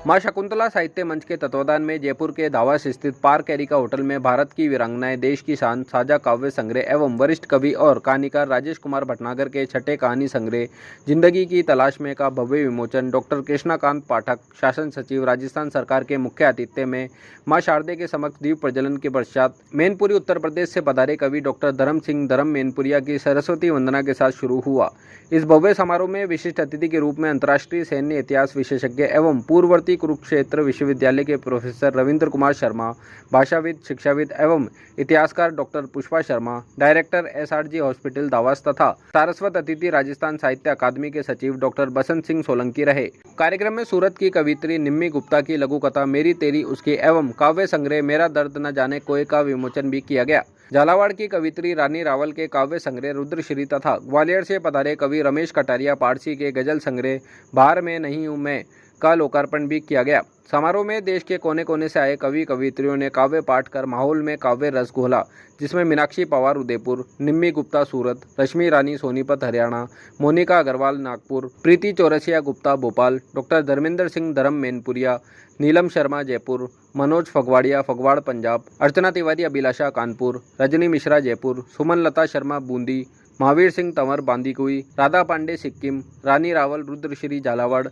मां शकुंतला साहित्य मंच के तत्वाधान में जयपुर के धावास स्थित पार्क एरिका होटल में भारत की वीरांगनाएं, देश की शान साझा काव्य संग्रह एवं वरिष्ठ कवि और कहानीकार राजेश कुमार भटनागर के छठे कहानी संग्रह जिंदगी की तलाश में का भव्य विमोचन डॉक्टर कृष्णाकांत पाठक, शासन सचिव, राजस्थान सरकार के मुख्य आतिथ्य में मां शारदे के समक्ष दीप प्रज्वलन के पश्चात मैनपुरी उत्तर प्रदेश से पधारे कवि डॉक्टर धर्म सिंह धर्म मैनपुरिया की सरस्वती वंदना के साथ शुरू हुआ। इस भव्य समारोह में विशिष्ट अतिथि के रूप में अंतर्राष्ट्रीय सैन्य इतिहास विशेषज्ञ एवं पूर्ववर्ती कुरुक्षेत्र विश्वविद्यालय के प्रोफेसर रविंद्र कुमार शर्मा, भाषाविद, शिक्षाविद एवं इतिहासकार doctor Pushpa Sharma, director SRG hospital Dhawas तथा सारस्वत अतिथि राजस्थान साहित्य अकादमी के सचिव डॉक्टर बसंत सिंह सोलंकी रहे। कार्यक्रम में सूरत की कवियत्री निम्मी गुप्ता की लघु कथा मेरी तेरी उसकी एवं काव्य संग्रह मेरा दर्द न जाने कोई का विमोचन भी किया गया। झालावाड़ की कवियत्री रानी रावल के काव्य संग्रह रुद्रश्री तथा ग्वालियर से पधारे कवि रमेश कटारिया पारसी के गजल संग्रह बाहर में नहीं हूँ मैं का लोकार्पण भी किया गया। समारोह में देश के कोने कोने से आए कवि कवियत्रियों ने काव्य पाठ कर माहौल में काव्य रस घोला, जिसमें मीनाक्षी पवार उदयपुर, निम्मी गुप्ता सूरत, रश्मि रानी सोनीपत हरियाणा, मोनिका अग्रवाल नागपुर, प्रीति चौरसिया गुप्ता भोपाल, डॉक्टर धर्मेंद्र सिंह धर्म मैनपुरिया, नीलम शर्मा जयपुर, मनोज फगवाड़िया फगवाड़ पंजाब, अर्चना तिवारी अभिलाषा कानपुर, रजनी मिश्रा जयपुर, सुमन लता शर्मा बूंदी, महावीर सिंह तंवर बांदीकुई, राधा पांडे सिक्किम, रानी रावल रुद्रश्री झालावाड़,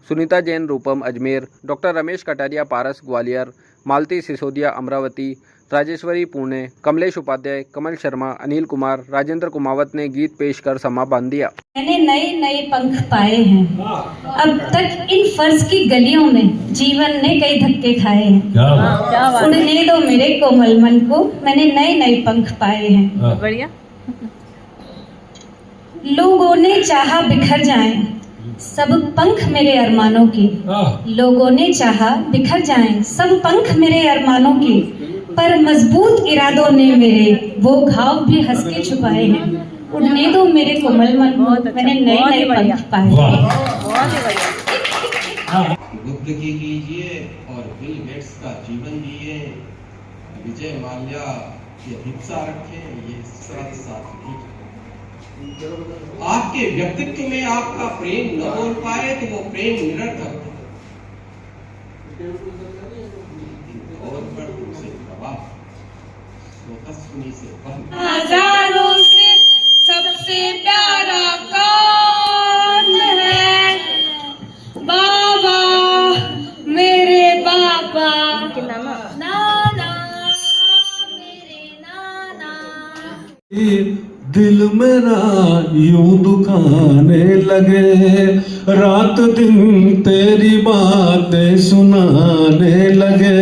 सुनीता जैन रूपम अजमेर, डॉक्टर रमेश कटारिया पारस ग्वालियर, मालती सिसोदिया अमरावती, राजेश्वरी पुणे, कमलेश उपाध्याय, कमल शर्मा, अनिल कुमार, राजेंद्र कुमावत ने गीत पेश कर समा बांध दिया। मैंने नए नए पंख पाए हैं, अब तक इन फर्ज की गलियों में जीवन ने कई धक्के खाए हैं। उड़ने दो मेरे कोमल मन को, मैंने नए नए पंख पाए हैं। बढ़िया। लोगों ने चाहा बिखर जाएं सब पंख मेरे अरमानों के, लोगों ने चाहा बिखर जाएं सब पंख मेरे अरमानों के, पर मजबूत इरादों ने मेरे वो घाव भी हंस के छुपाए हैं। उड़ने दो मेरे कोमल मन को, मैंने नए नए पंख पाए हैं। बुद्ध की कीजिए और बिल गेट्स का जीवन जिए, विजय माल्या की अभिप्सा रखें, ये साथ आपके व्यक्तित्व में आपका प्रेम न बोल पाए तो वो प्रेम निरर्थक और पर तुमसे प्रभाव स्वतस्विनी से हजारों से सबसे प्यारा कौन है? बाबा मेरे बाबा, नाना मेरे नाना। दिल मेरा यूं दुखाने लगे, रात दिन तेरी बातें सुनाने लगे,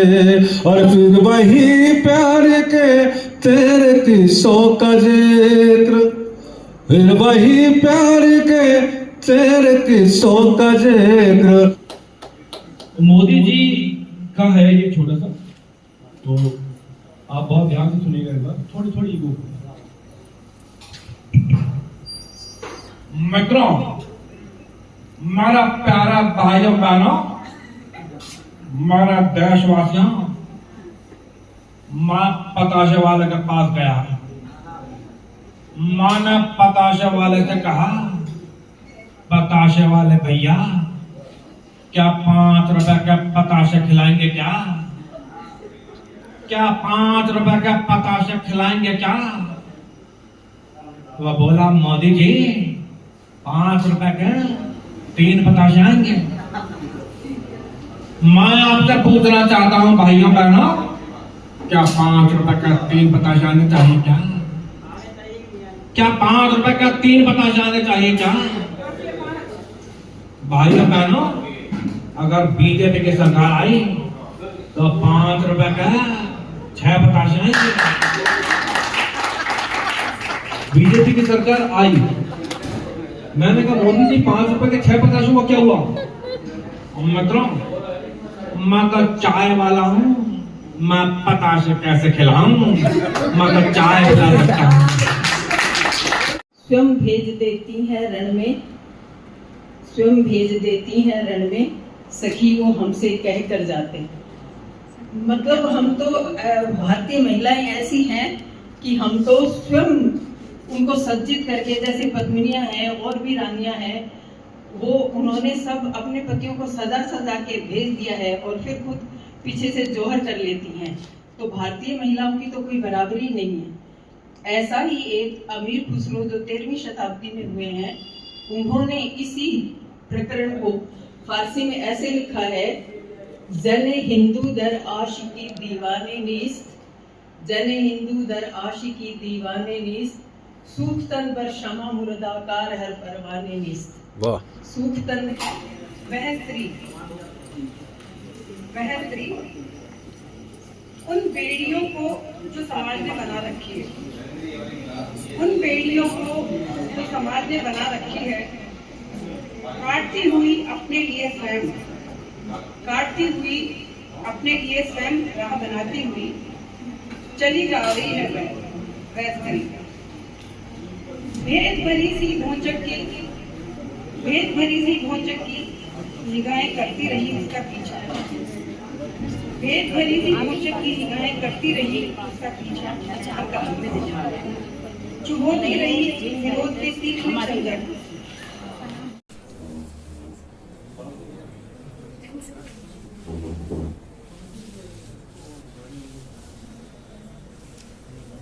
और फिर वही प्यार के तेरे किस्सों का जिक्र, फिर वही प्यार के तेरे किस्सों का जिक्र। मोदी जी का है ये छोटा सा, तो आप बहुत ध्यान से सुनिएगा एक बार, थोड़ी थोड़ी ईगो। मित्रों, मेरा प्यारा भाइयों बहनों, मेरा देशवासियों, मां पताशे वाले के पास गया। मां ने पताशे वाले से कहा, पताशे वाले भैया क्या 5 रुपए के पताशे खिलाएंगे क्या? क्या 5 रुपए के पताशे खिलाएंगे क्या? वह बोला, मोदी जी 5 रुपए के 3 पताशे आएंगे। मैं आपसे पूछना चाहता हूं भाइयों बहनों, क्या 5 रुपए का 3 पताशे आने चाहिए क्या? क्या 5 रुपए का 3 पताशे आने चाहिए क्या? भाइयों बहनों, अगर बीजेपी की सरकार आई तो 5 रुपए का 6 पताशे आएंगे। बीजेपी की सरकार आई, मैंने कहा मोदी जी 5 रुपए के 6 पताशे हुआ क्या हुआ? मित्रों, मैं तो चाय वाला हूं, मैं पताशे कैसे खिलाऊं? मैं तो चाय पिला सकता हूं। स्वयं भेज देती है रण में, स्वयं भेज देती है रण में, सखी वो हमसे कह कर जाते हैं। मतलब हम तो भारतीय महिलाएं ऐसी हैं कि हम तो स्वयं उनको सज्जित करके, जैसे पद्मिनियां हैं और भी रानियां हैं, वो उन्होंने सब अपने पतियों को सजा सजा के भेज दिया है और फिर खुद पीछे से जौहर कर लेती हैं। तो भारतीय महिलाओं की तो कोई बराबरी नहीं है। ऐसा ही एक अमीर खुसरो जो 13वीं शताब्दी में हुए हैं, उन्होंने इसी प्रकरण को फारसी में ऐसे लिखा है, जने हिंदू दर आशिकी दीवाने नीस्त, जने हिंदू दर आशिकी दीवाने नीस्त, सूख तन बर शमा मुर्दाकार हर परवाने नीस्त। वाह। सूख तन वह स्त्री उन बेड़ियों को जो समाज ने बना रखी है, उन बेड़ियों को जो समाज ने बना रखी है, काटती हुई अपने लिए स्वयं, काटती हुई अपने लिए स्वयं राह बनाती हुई चली जा रही है वह स्त्री। भेद भरी सी भोंचक की निगाहें करती रही उसका पीछा, भेद भरी सी भोंचक की निगाहें करती रही उसका पीछा, चुभोती रही विरोध के तीखी संघर्ष।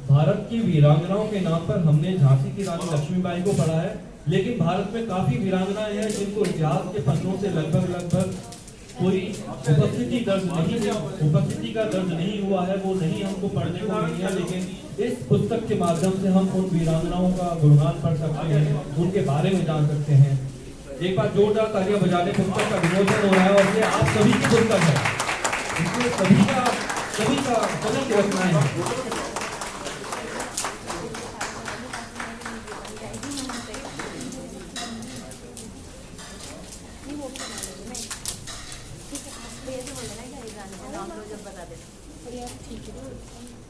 भारत की वीरांगनाओं के नाम पर हमने झांसी की रानी लक्ष्मीबाई को पढ़ा है, लेकिन भारत में काफी वीरांगनाएं हैं जिनको इतिहास के पन्नों से लगभग कोई उपस्थिति का दर्ज नहीं हुआ है, वो नहीं हमको पढ़ने को मिली है। लेकिन इस पुस्तक के माध्यम से हम उन वीरांगनाओं का गुणगान पढ़ सकते हैं, उनके बारे में जान सकते हैं। एक बार जोरदार तालियां बजाने पुस्तक का विमोचन हो रहा है और ये आप सभी की पुस्तक है, इसमें सभी की रचनाएं हैं।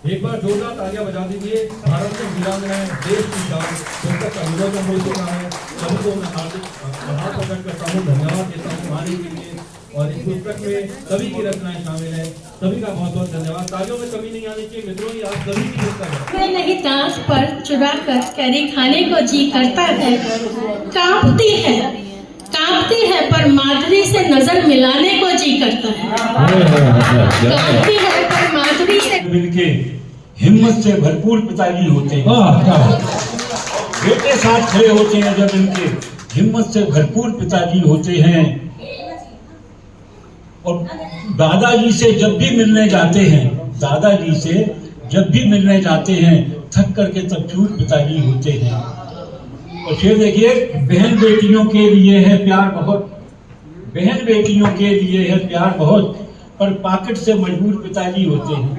एक बार जोरदार तालियां बजा दीजिए। भारत में वीरांगनाएं देश की शान पुस्तक का विमोचन हो चुका है। सभी को मैं हार्दिक आभार प्रकट करता हूँ, धन्यवाद देता हूँ आने के लिए। और इस पुस्तक में सभी की रचनाएं शामिल है, सभी का बहुत बहुत धन्यवाद। तालियों में कमी नहीं आनी चाहिए मित्रों, ये आप सभी की पुस्तक है। मैं नहीं दांत पर चुरा कर कैरी खाने को जी करता है, कांपती है पर माधुरी से नजर मिलाने को जी करता है, कांपती है पर माधुरी से मिलके हिम्मत से भरपूर पिताजी होते हैं, बेटे साथ खड़े होते हैं जब इनके हिम्मत से भरपूर पिताजी होते हैं। और दादाजी से जब भी मिलने जाते हैं थक करके तब चूर पिताजी होते हैं। और फिर देखिए बहन बेटियों के लिए है प्यार बहुत, पर पॉकेट से मजबूर पिताजी होते हैं।